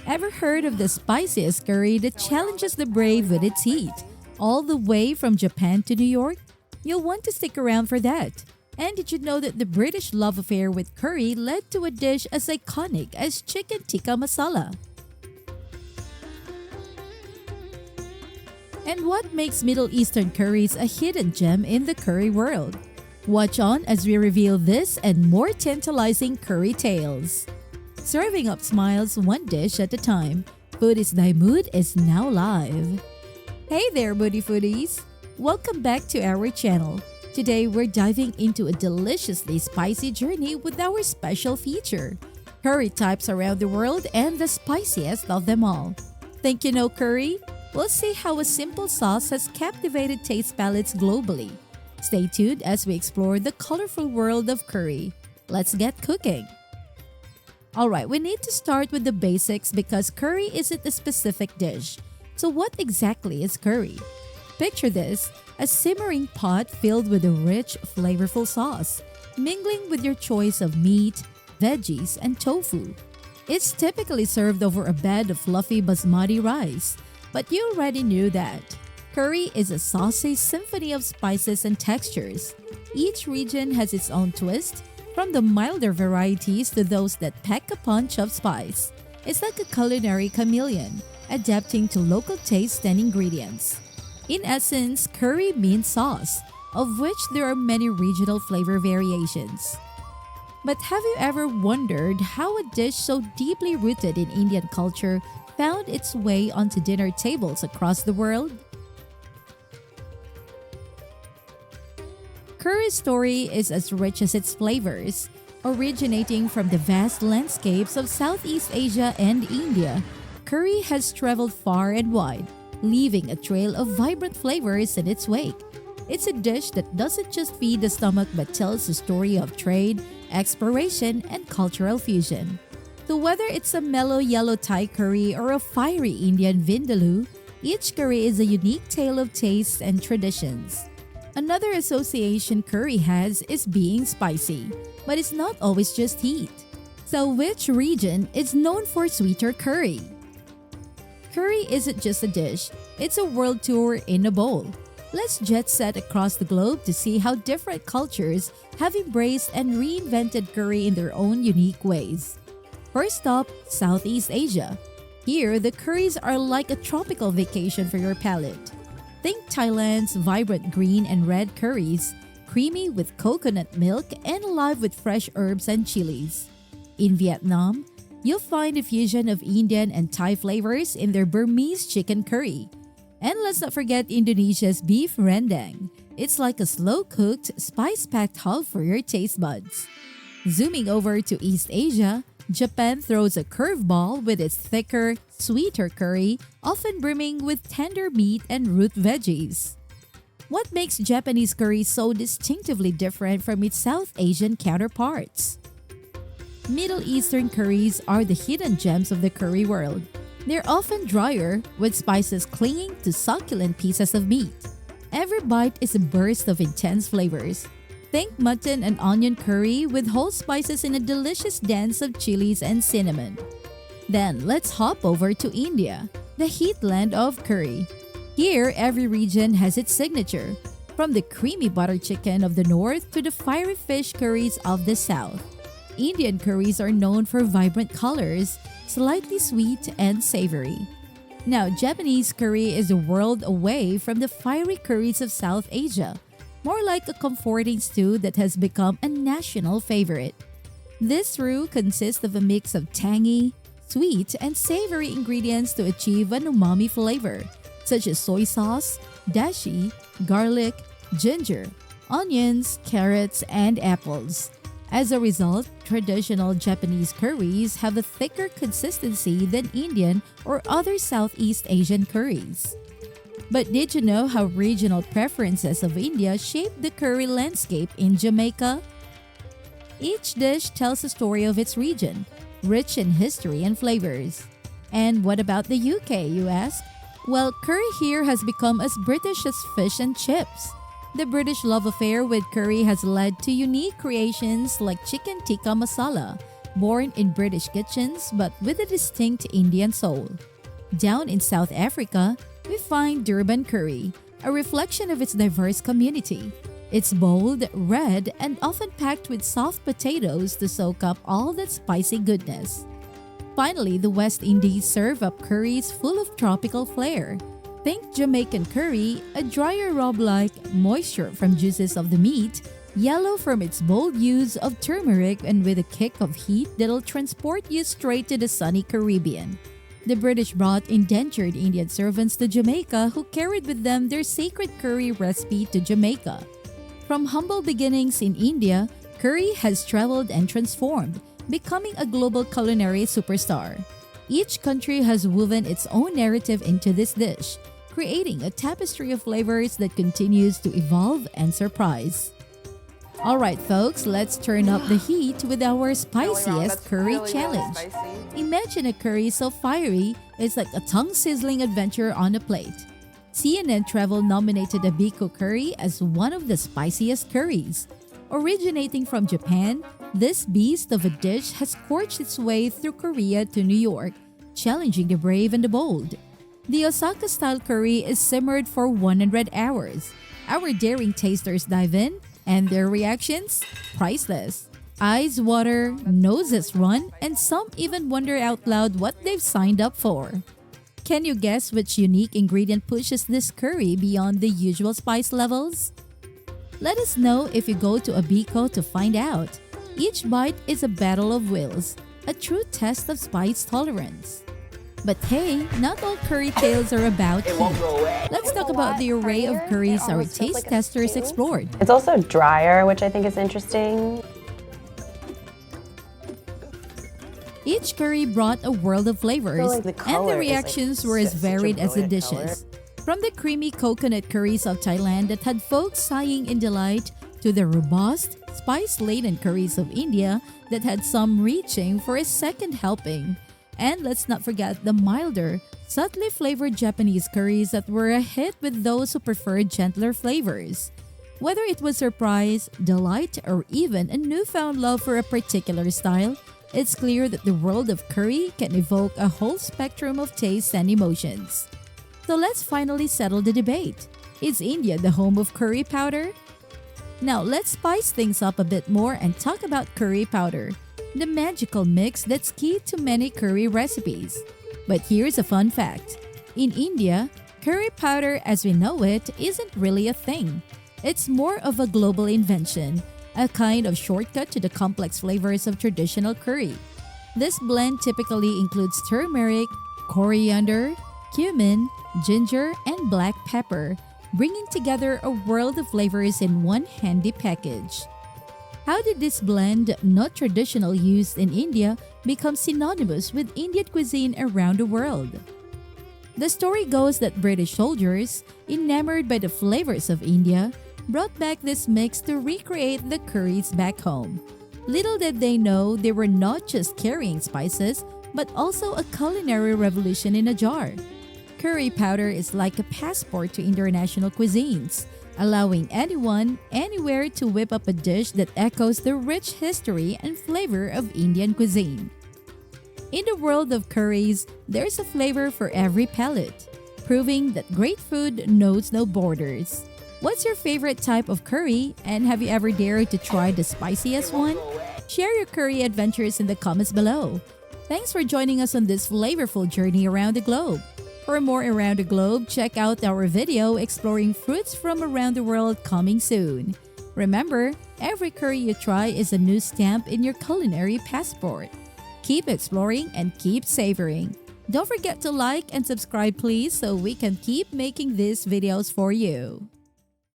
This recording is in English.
Ever heard of the spiciest curry that challenges the brave with its heat? All the way from Japan to New York? You'll want to stick around for that. And did you know that the British love affair with curry led to a dish as iconic as chicken tikka masala? And what makes Middle Eastern curries a hidden gem in the curry world? Watch on as we reveal this and more tantalizing curry tales. Serving up smiles one dish at a time, Food is Thy Mood is now live. Hey there, Moody Foodies! Welcome back to our channel. Today we're diving into a deliciously spicy journey with our special feature, curry types around the world and the spiciest of them all. Think you know curry? We'll see how a simple sauce has captivated taste palates globally. Stay tuned as we explore the colorful world of curry. Let's get cooking! Alright, we need to start with the basics because curry isn't a specific dish. So what exactly is curry? Picture this, a simmering pot filled with a rich, flavorful sauce, mingling with your choice of meat, veggies, and tofu. It's typically served over a bed of fluffy basmati rice. But you already knew that. Curry is a saucy symphony of spices and textures. Each region has its own twist, from the milder varieties to those that pack a punch of spice. It's like a culinary chameleon, adapting to local taste and ingredients. In essence, curry means sauce, of which there are many regional flavor variations. But have you ever wondered how a dish so deeply rooted in Indian culture found its way onto dinner tables across the world? Curry's story is as rich as its flavors. Originating from the vast landscapes of Southeast Asia and India, curry has traveled far and wide, leaving a trail of vibrant flavors in its wake. It's a dish that doesn't just feed the stomach but tells a story of trade, exploration, and cultural fusion. So whether it's a mellow yellow Thai curry or a fiery Indian vindaloo, each curry is a unique tale of tastes and traditions. Another association curry has is being spicy, but it's not always just heat. So which region is known for sweeter curry? Curry isn't just a dish, it's a world tour in a bowl. Let's jet set across the globe to see how different cultures have embraced and reinvented curry in their own unique ways. First stop, Southeast Asia. Here, the curries are like a tropical vacation for your palate. Think Thailand's vibrant green and red curries, creamy with coconut milk and alive with fresh herbs and chilies. In Vietnam, you'll find a fusion of Indian and Thai flavors in their Burmese chicken curry. And let's not forget Indonesia's beef rendang. It's like a slow-cooked, spice-packed hug for your taste buds. Zooming over to East Asia, Japan throws a curveball with its thicker, sweeter curry, often brimming with tender meat and root veggies. What makes Japanese curry so distinctively different from its South Asian counterparts? Middle Eastern curries are the hidden gems of the curry world. They're often drier, with spices clinging to succulent pieces of meat. Every bite is a burst of intense flavors. Think mutton and onion curry with whole spices in a delicious dance of chilies and cinnamon. Then let's hop over to India, the heatland of curry. Here, every region has its signature, from the creamy butter chicken of the north to the fiery fish curries of the south. Indian curries are known for vibrant colors, slightly sweet and savory. Now, Japanese curry is a world away from the fiery curries of South Asia, more like a comforting stew that has become a national favorite. This roux consists of a mix of tangy, sweet, and savory ingredients to achieve an umami flavor, such as soy sauce, dashi, garlic, ginger, onions, carrots, and apples. As a result, traditional Japanese curries have a thicker consistency than Indian or other Southeast Asian curries. But did you know how regional preferences of India shape the curry landscape in Jamaica? Each dish tells a story of its region, rich in history and flavors. And what about the UK, you ask? Well, curry here has become as British as fish and chips. The British love affair with curry has led to unique creations like chicken tikka masala, born in British kitchens but with a distinct Indian soul. Down in South Africa, we find Durban curry, a reflection of its diverse community. It's bold, red, and often packed with soft potatoes to soak up all that spicy goodness. Finally, the West Indies serve up curries full of tropical flair. Think Jamaican curry, a drier rub-like moisture from juices of the meat, yellow from its bold use of turmeric and with a kick of heat that'll transport you straight to the sunny Caribbean. The British brought indentured Indian servants to Jamaica who carried with them their sacred curry recipe to Jamaica. From humble beginnings in India, curry has traveled and transformed, becoming a global culinary superstar. Each country has woven its own narrative into this dish, creating a tapestry of flavors that continues to evolve and surprise. Alright folks, let's turn up the heat with our spiciest curry challenge. Imagine a curry so fiery, it's like a tongue-sizzling adventure on a plate. CNN Travel nominated a Biko curry as one of the spiciest curries. Originating from Japan, this beast of a dish has scorched its way through Korea to New York, challenging the brave and the bold. The Osaka-style curry is simmered for 100 hours. Our daring tasters dive in, and their reactions? Priceless. Eyes water, noses run, and some even wonder out loud what they've signed up for. Can you guess which unique ingredient pushes this curry beyond the usual spice levels? Let us know if you go to a Biko to find out. Each bite is a battle of wills, a true test of spice tolerance. But hey, not all curry tales are about heat. Let's talk about the array of curries our taste testers explored. It's also drier, which I think is interesting. Each curry brought a world of flavors, and the reactions were as varied as the dishes. From the creamy coconut curries of Thailand that had folks sighing in delight, to the robust, spice-laden curries of India that had some reaching for a second helping. And let's not forget the milder, subtly flavored Japanese curries that were a hit with those who preferred gentler flavors. Whether it was surprise, delight, or even a newfound love for a particular style, it's clear that the world of curry can evoke a whole spectrum of tastes and emotions. So let's finally settle the debate. Is India the home of curry powder? Now let's spice things up a bit more and talk about curry powder, the magical mix that's key to many curry recipes. But here's a fun fact. In India, curry powder as we know it isn't really a thing. It's more of a global invention, a kind of shortcut to the complex flavors of traditional curry. This blend typically includes turmeric, coriander, cumin, ginger, and black pepper, bringing together a world of flavors in one handy package. How did this blend, not traditional used in India, become synonymous with Indian cuisine around the world? The story goes that British soldiers, enamored by the flavors of India, brought back this mix to recreate the curries back home. Little did they know they were not just carrying spices, but also a culinary revolution in a jar. Curry powder is like a passport to international cuisines, allowing anyone, anywhere to whip up a dish that echoes the rich history and flavor of Indian cuisine. In the world of curries, there's a flavor for every palate, proving that great food knows no borders. What's your favorite type of curry, and have you ever dared to try the spiciest one? Share your curry adventures in the comments below. Thanks for joining us on this flavorful journey around the globe. For more around the globe, check out our video exploring fruits from around the world coming soon. Remember, every curry you try is a new stamp in your culinary passport. Keep exploring and keep savoring. Don't forget to like and subscribe please so we can keep making these videos for you.